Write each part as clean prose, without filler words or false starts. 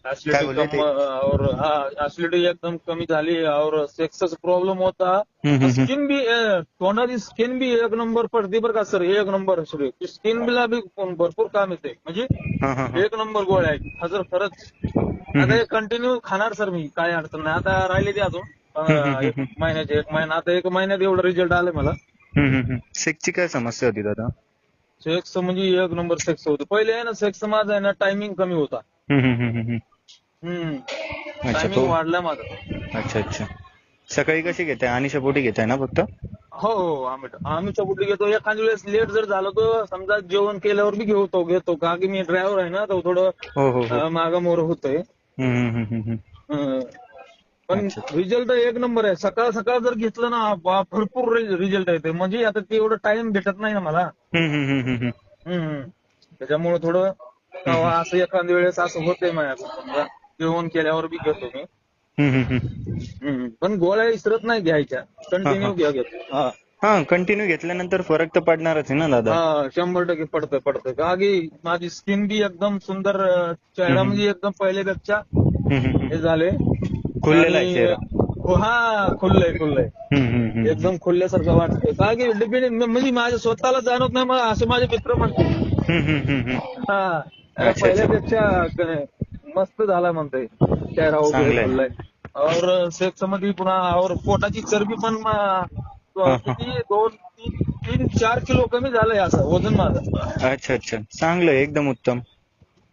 काय एसिडिटी बोलले कम ते? और हाँ एसिडिटी एकदम कमी झाली और सेक्सचा प्रॉब्लेम होता. हम्म. स्किन भी तोंडाची स्किन भी एक नंबर पडते बरं का सर, एक नंबर. स्किन बिला बी भरपूर काम येते म्हणजे हा. एक नंबर गोळ्या आहेत हजर खरंच. आता हे कंटिन्यू खाणार सर मी, काय अडचण नाही. आता राहिले ते अजून एक महिन्याचे, एक महिना, आता एक महिन्यात एवढं रिझल्ट आले मला. सेक्सची काय समस्या होती दादा? सेक्स म्हणजे एक नंबर सेक्स होतं. पहिले आहे ना सेक्स माझा आहे ना टायमिंग कमी होता. हम्म. अच्छा टायमिंग तो. वाढला माझा. अच्छा. सकाळी कशी घेताय? आणि शेपोटी घेताय ना फक्त? हो आम्ही चपुटी घेतो. एखाद्या वेळेस लेट जर झालं तर समजा जेवण केल्यावर बी घेतो का की मी ड्रायव्हर आहे ना, तर हो. थोडं मागं मोर होतंय. हं. पण अच्छा. रिझल्ट एक नंबर आहे. सकाळ सकाळ जर घेतलं ना भरपूर रिझल्ट येते. म्हणजे आता ते एवढं टाइम भेटत नाही ना मला. हम्म. त्याच्यामुळे थोडं असं एखाद्या वेळेस असं होतंय माझ्याकडून, समजा जेवण केल्यावर बी घेतो मी. पण गोळ्या विसरत नाही घ्यायच्या, कंटिन्यू घेतो. कंटिन्यू घेतल्यानंतर फरक तर पडणारच आहे ना दादा? 100% पडतं. का की माझी स्किन बी एकदम सुंदर, चेहरा म्हणजे एकदम पहिल्यापेक्षा हे झाले. खुललेला आहे आणि चेहरा. खुललंय. एकदम खुलल्यासारखं वाटतंय. का की डिपेंड म्हणजे माझ्या स्वतःला जाणवत नाही, मला असे माझे मित्र म्हणते. अच्छा. पहिल्यापेक्षा मस्त झाला म्हणतोय, चेहरा वगैरे चांगलं खुललाय. आहे. और सेक्स मध्ये पुन्हा और पोटाची चरबी पण हा. किती 2-3-4 किलो कमी झालंय असं वजन माझं. अच्छा. चांगलं आहे, एकदम उत्तम.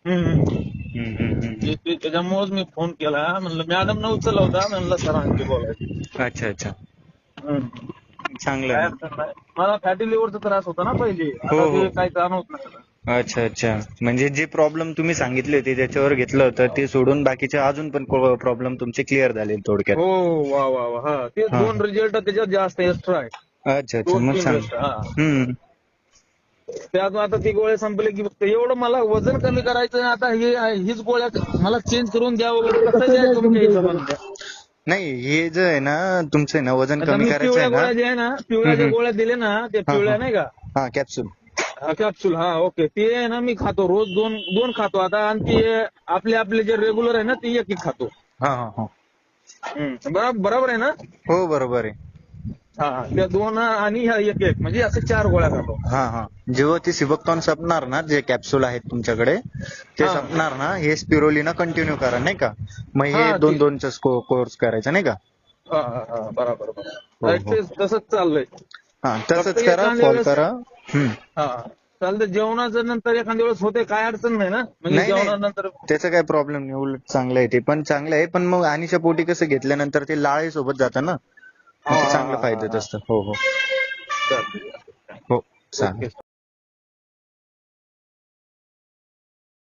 हम्म. हम्म. त्याच्यामुळेच मी फोन केला. म्हणलं मॅडम न उचलला होता, म्हणलं सरांशी बोलायचं. अच्छा. हम्म. चांगलं काय आहे. अडचण नाही. मला फॅटी लिव्हरचा त्रास होता ना पहिले, आता हो. ते काही जाणवत नाही आता. अच्छा. म्हणजे जे प्रॉब्लेम तुम्ही सांगितले होते त्याच्यावर घेतलं होतं ते सोडून बाकीचे अजून पण प्रॉब्लेम तुमचे क्लिअर झाले थोडक्यात. हो. वा. ते हा. 2 रिझल्ट त्याच्यात जास्त एक्स्ट्रा आहे. अच्छा. मग 2-3 सांग. एक्स्ट्रा. त्यात आता ती गोळ्या संपले की फक्त एवढं मला वजन कमी करायचं. आता हीच गोळ्या मला चेंज करून द्या वगैरे, कसं द्या तुमच्या हिशोबाने द्या. नाही, हे जे आहे ना तुमचं आहे ना वजन आता कमी मी करायचं पिवळ्या आहे ना. गोळ्या ज्या आहे ना, पिवळ्या ज्या गोळ्या दिल्या ना, त्या पिवळ्या नाही का, कॅप्सूल. कॅप्सूल. ओके. ते आहे ना मी खातो रोज, दोन खातो आता. आणि ती आपले जे रेग्युलर आहे ना, ती एक खातो. हा. बरोबर आहे ना? हो, बरोबर आहे. त्या 2 आणि ह्या एक म्हणजे असे 4 गोळ्या खातो. हा. जेव्हा ती सिबकटॉन संपणार ना, जे कॅप्सूल आहेत तुमच्याकडे ते हा संपणार ना, हे स्पिरोलिना कंटिन्यू करा नाही का. मग हे ती 2-2चा कोर्स करायचा नाही का. बरोबर. हो. तेच तसंच चाललंय. फक्त तसंच करा, एखाद्या फॉल वेळेस करा. चालतं. जेवणाच्या नंतर एखाद्या वेळेस होते, काय अडचण नाही ना, म्हणजे नाही, जेवणानंतर. त्याचा काही प्रॉब्लेम नाही, उलट चांगलं आहे ते. पण चांगलं आहे, पण मग अनिशा पोटी कसं घेतल्यानंतर ते लाळे सोबत जातं ना, मग ते चांगलं फायद्यात असतं. हो. चालतंय. हो, ओके. चालेल.